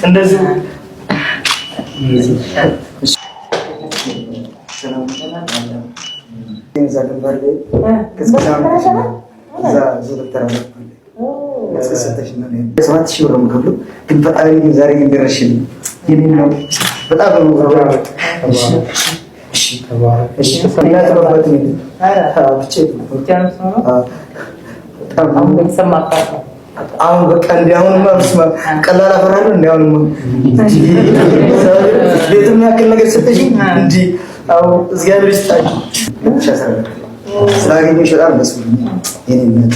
እንደዚህ አሁን በቃ እንዲያውም ማስማ ቀላል አፈራለሁ እንዲያውም ቤቱን ያክል ነገር ሰጠሽ እንጂ አው እግዚአብሔር ይስጣኝ ስላገኘሽ በጣም ደስ ብሎኛል። የኔነት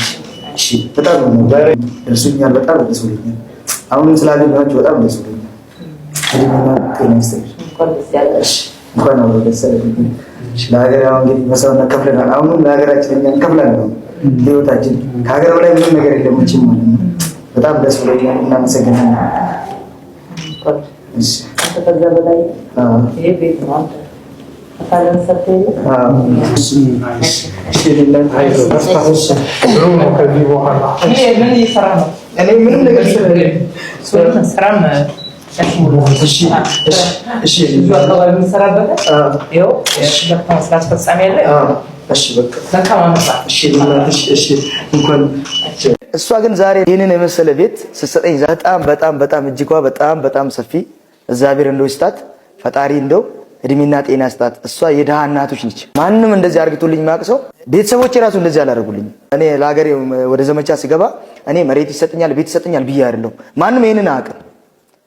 እሺ በጣም ነው ደርሶኛል። በጣም ደስ ብሎኛል። አሁንም ስላገኘኋችሁ በጣም ደስ ብሎኛል። እንኳን ነው ደስ ያለኝ። ለሀገር ያው እንግዲህ መስዋዕትነት ከፍለናል። አሁንም ለሀገራችን እኛ እንከፍላለን። ህይወታችን ከሀገር በላይ ምንም ነገር የለም ማለት ነው። በጣም ደስ ብሎኛል። እናመሰግናለን። እሺ ከዛ በላይ ይሄ ቤት ነው አታለን ሰጥተኝ እሺ ለምን አይዞህ አስታውስ ሩም ከዚህ በኋላ እኔ ምን ይሰራ ነው እኔ ምንም ነገር ስራም እሺ አካባቢ የሚሰራበት ይኸው በጣም ስራ አስፈጻሚ ያለ እሺ በቃ እሺ እንኳን እሷ ግን ዛሬ ይሄንን የመሰለ ቤት ስትሰጠኝ በጣም እጅጓ በጣም ሰፊ እግዚአብሔር እንደው ይስጣት ፈጣሪ እንደው እድሜና ጤና ይስጣት። እሷ የደሃ እናቶች ነች። ማንም እንደዚህ አርግቶልኝ ማቅሰው ቤተሰቦቼ ራሱ እንደዚህ አላደርጉልኝ። እኔ ለሀገሬ ወደ ዘመቻ ሲገባ እኔ መሬት ይሰጠኛል ቤት ይሰጠኛል ብዬ አይደለም። ማንም ይሄንን አያውቅም።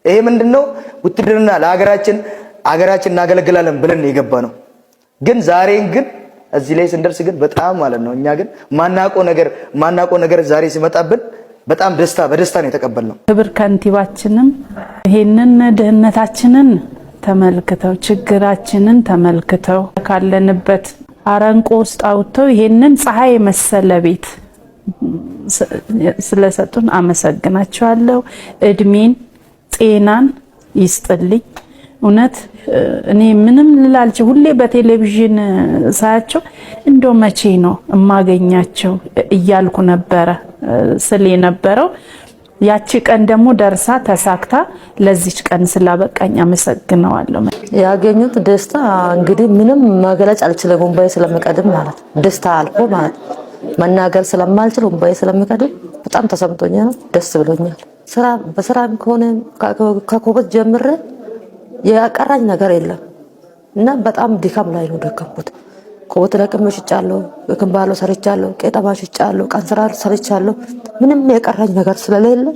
ይሄ ምንድነው ውትድርና ለሀገራችን እናገለግላለን ብለን የገባ ነው። ግን ዛሬን ግን እዚህ ላይ ስንደርስ ግን በጣም ማለት ነው እኛ ግን ማናቆ ነገር ዛሬ ሲመጣብን በጣም በደስታ ነው የተቀበልነው። ክብር ከንቲባችንም ይሄንን ድህነታችንን ተመልክተው ችግራችንን ተመልክተው ካለንበት አረንቆ ውስጥ አውጥተው ይሄንን ፀሐይ መሰለ ቤት ስለሰጡን አመሰግናቸዋለሁ። እድሜን ጤናን ይስጥልኝ። እውነት እኔ ምንም ልላልች ሁሌ በቴሌቪዥን ሳያቸው እንደው መቼ ነው እማገኛቸው እያልኩ ነበረ ስለ የነበረው ያቺ ቀን ደግሞ ደርሳ ተሳክታ ለዚች ቀን ስላበቃኝ አመሰግነዋለሁ። ያገኙት ደስታ እንግዲህ ምንም መግለጽ አልችልም። ወንባይ ስለምቀድም ማለት ደስታ አልፎ ማለት መናገር ስለማልችል ወንባይ ስለምቀድም በጣም ተሰምቶኛል፣ ደስ ብሎኛል። በስራም ከሆነ ከኮበት ጀምሬ ያቀራኝ ነገር የለም እና በጣም ድካም ላይ ነው ደከምኩት። ኮበት ለቅሜ ሽጫለሁ፣ በክንባሎ ሰርቻለሁ፣ ቄጠማ ሽጫለሁ፣ ቀን ስራ ሰርቻለሁ። ምንም የቀራኝ ነገር ስለሌለ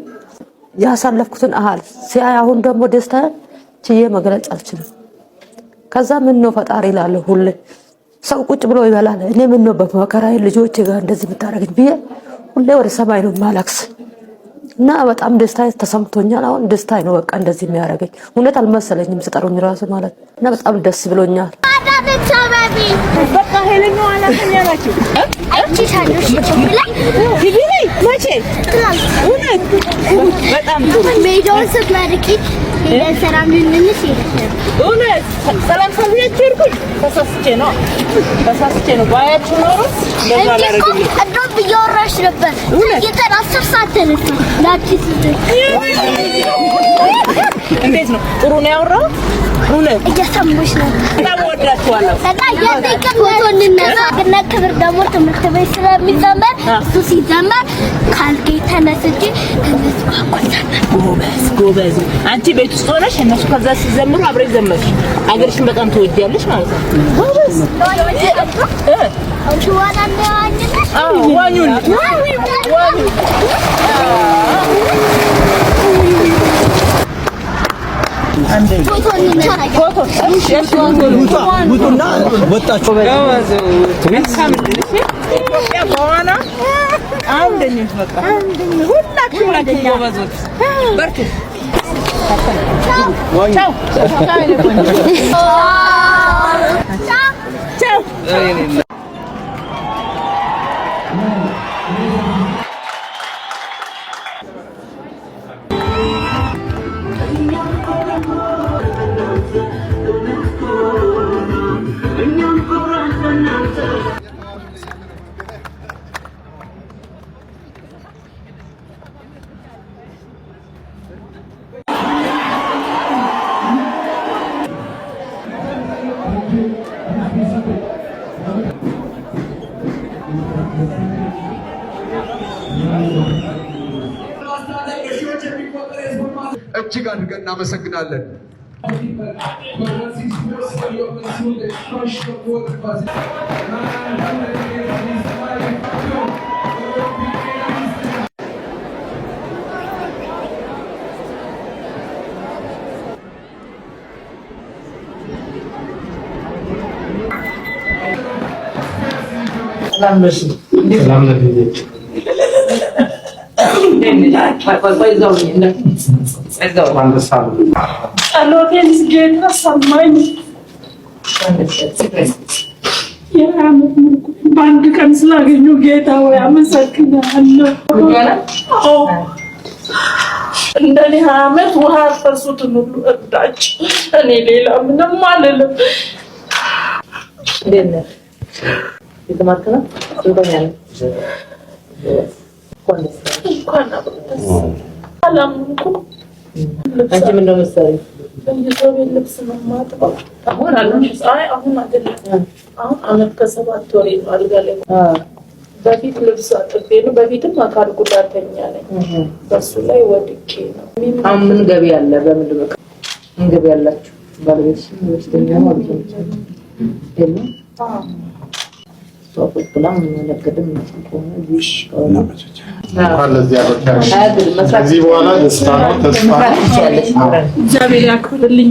ያሳለፍኩትን ሲያይ አሁን ደግሞ ደስታ ችዬ መግለጽ አልችልም። ከዛ ምን ነው ፈጣሪ እላለሁ። ሁሌ ሰው ቁጭ ብሎ ይበላል፣ እኔ ምን ነው በመከራዬ ልጆቼ ጋር እንደዚህ የምታደርገኝ ብዬ ሁሌ ወደ ሰማይ ነው ማለቅስ እና በጣም ደስታ ተሰምቶኛል። አሁን ደስታ ነው በቃ እንደዚህ የሚያደርገኝ እውነት አልመሰለኝም ስጠሩኝ ራሱ ማለት እና በጣም ደስ ብሎኛል። በቃ ሄለን ነው አላከኝ ያላችሁ አንቺ ታለሽ ቲቪ ላይ መቼ እውነት በጣም ጥሩ ሜዳውን ስትመርቂ ሰላም ልንልሽ ይላል። እውነት ሰላም ሳልያችሁ ይርኩኝ ተሳስቼ ነው ባያችሁ ኖሮ ለዛ አላረግም። እንደውም እያወራሽ ነበር እየተራሰፍ ሳተነች ላቺ ስትል እንዴት ነው ጥሩ ነው ያወራው እውነት እየሰማሽ ነው። በጣም ወዳችኋለሁ። እና የጠይቀን ወቶንነሳ እና ክብር ደግሞ ትምህርት ቤት ስለሚዘመር እሱ ሲዘመር ካልጌ ተነስቼ እነሱ ጎበዝ አንቺ ቤት ውስጥ ሆነሽ እነሱ ከዛ ሲዘምሩ አብረሽ ዘመርሽ። አገርሽን በጣም ትወጃለሽ ማለት ነው። ጎበዝ አንቺ ዋኙን አንዴ ፎቶ ቡቱና ወጣችሁ በዋና አንደኞች በቃ ሁላችሁም ናችሁ ጎበዞች። በርቱ። ቻው ቻው። እጅግ አድርገን እናመሰግናለን። ሰላም ለልጆች ጸሎቴን ጌታ ሰማኝ። በአንድ ቀን ስላገኘሁ ጌታ ወይ አመሰግናለሁ። እንደኔ 20 ዓመት ውሃ ያፈሱትን ሁሉ እርዳች። እኔ ሌላ ምንም አልልም። እንኳን አላመንኩም። አንቺ ምን ነው መሰለኝ የሰው ቤት ልብስ ነው የማጥበው። አሁን አይደለም። አሁን ዓመት ከ7 ወር ነው አልጋ ላይ። በፊት ልብስ አጥቤ ነው። በፊትም አካል ጉዳተኛ ነኝ። በሱ ላይ ወድቄ ነው። አሁን ምን ገቢ አለ? በምን ነው ምን ገቢ ያላችሁ? ባለቤትሽ ወስተኛ ማለት ነው አይደል? ሶፎት ብላም ነገድም ነው ቢሽ ከዚህ በኋላ ደስታ ነው፣ ተስፋ እግዚአብሔር ያክብርልኝ።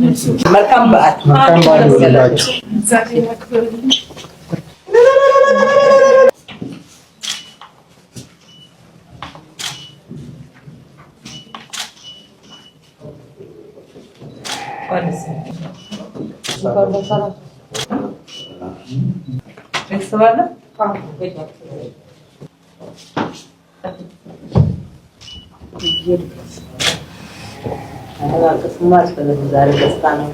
መልካም በዓል ይሁንላችሁ። እግዚአብሔር ያክብርልኝ። ዛሬ ደስታ ነው፣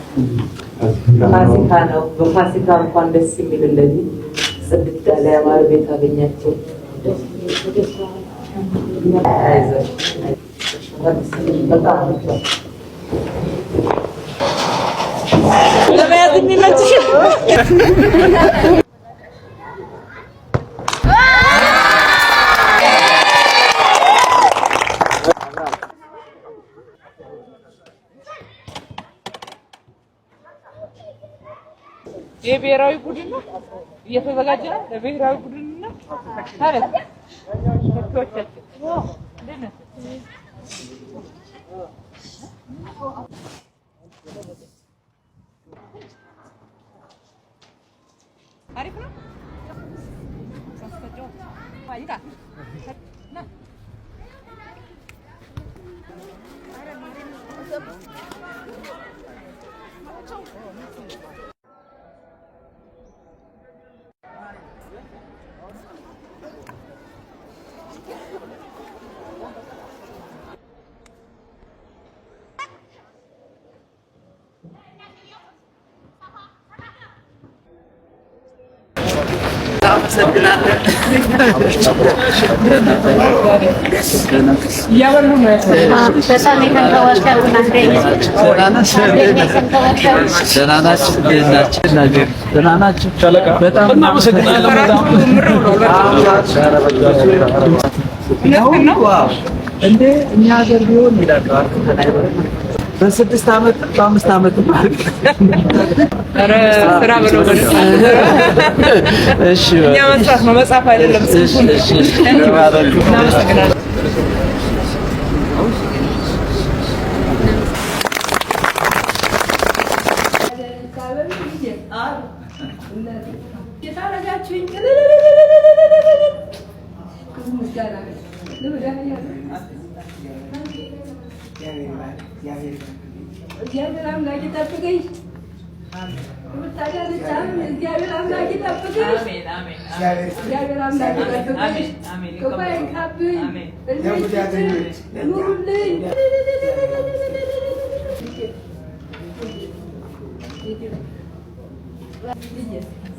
ፋሲካ ነው። በፋሲካ እንኳን ደስ የሚል እንደዚህ ጽድት ያለ ያማረ ቤት አገኛችሁ። ለማየት የሚመችሽ የብሔራዊ ቡድን ነው እየተዘጋጀ ነው። ለብሔራዊ ቡድን ነው ታዲያ አሪፍ ነው። በ6 ዓመት በ5 ዓመት ማለት ስራ ብሎ እሺ እኛ መስራት ነው መጻፍ አይደለም። እሺ እግዚአብሔር አምላክ ይጠብቅሽ። እግዚአብሔር አምላክ ይጠብቅሽ። እግዚአብሔር አምላክ ይጠብቅሽ። ክፉ አይንካብኝ። ኑሩልኝ።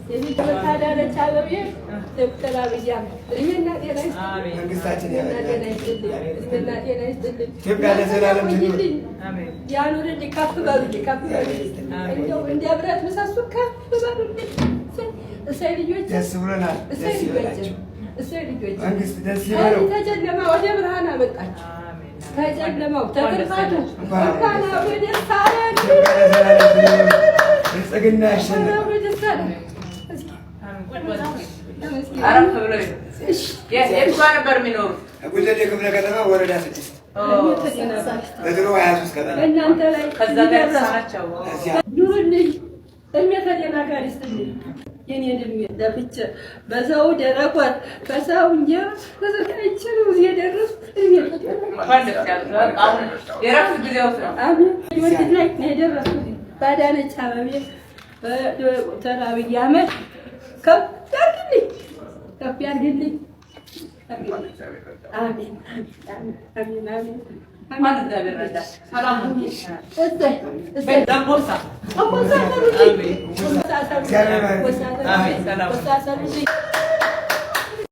የታዳነች አበቤ ዶክተር አብይ አህመድ እድሜና ጤና ይስጥልኝ። መንግስታችን እድሜና ጤና ይስጥልኝ። ኢትዮጵያ ለዘላለም ትኑር። ያኑርልኝ። ከፍ በሉልኝ። ከፍ በሉልኝ። እንደው እንደ ብረት ምሰሶ ከፍ በሉልኝ። እሰይ ልጆች ደስ ብሎናል። እሰይ ልጆች እሰይ ልጆች መንግስት ደስ ይበለው። ተጨለማ ወደ ብርሃን አመጣችሁ። ከጨለማው ተቅርፋቱ እንኳን አብሮ ደስ አለን። ብልጽግና ያሸንፋል። አብሮ ደስ አለን። አረፍ ብለው የት ጋር ነበር የሚኖሩት? ጉለሌ ክፍለ ከተማ ወረዳ 6 በድሮ 23 ከተማ እናንተ ላይ ከዛ ጋር ተሳናቸው ኑርልኝ። እድሜ ተደናጋሪ ስትልኝ የኔን እድሜ ለፍቼ በዛው ደረቋት በዛው እንጀራ ተዘጋጅቼ ነው እዚህ የደረስኩት። እድሜ የእረፍት ጊዜው ነው። አሜን። ወንድ ላይ ነው የደረስኩት። ባዳነች አበቤ በዶክተር አብይ አህመድ ከፍ ያድርግልኝ፣ ከፍ ያድርግልኝ። አሜን አሜን አሜን። ማን እግዚአብሔር ረዳ። ሰላም ነው። እሰይ እሰይ ዳቦሳ አቦሳ ሰሩልኝ። ወሳ ሰሩልኝ። ወሳ ሰሩልኝ።